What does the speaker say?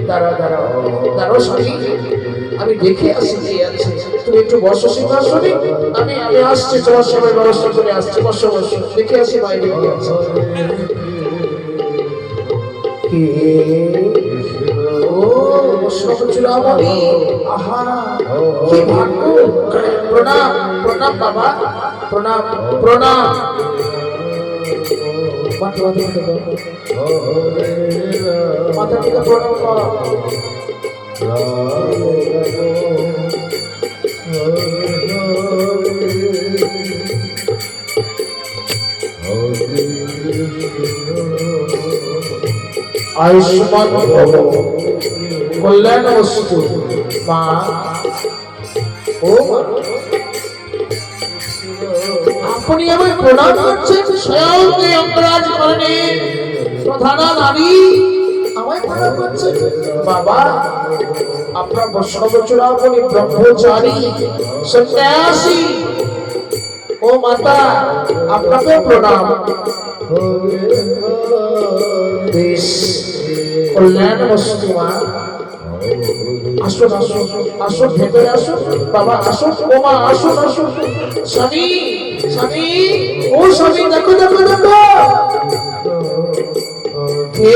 দাঁড়া দাঁড়া দাঁড়াও স্বামী, আমি দেখে আসি কি আছে। তুমি একটু বসো সিংহাসনে, আমি আমি আসছি, তোমার সময় ব্যবস্থা করে আসছি। বসো বসো, দেখে আসি বাইরে কি আছে। ও চূড়ামণি, আহা কি ভাগ্য। প্রণাম প্রণাম বাবা, প্রণাম প্রণাম। মাথা থেকে প্রণাম কর। আয়ুষ্মান ভব, কল্যাণ বস্তু। মা ও আপনি আমায় প্রণাম করছেন? স্বয়ং অঙ্গরাজ করণে প্রধানা নারী আমায় প্রণাম করছেন? বাবা, আপনার বৈষ্ণব চূড়ামণি ব্রহ্মচারী সন্ন্যাসী। ও মাতা, আপনাকে প্রণাম। বেশ, কল্যাণ বস্তু মা। আসুন আসুন আসুন, ভেতরে আসুন বাবা, আসুন। ও মা আসুন আসুন। স্বামী স্বামী, ও স্বামী, দেখো দেখো দেখো। কে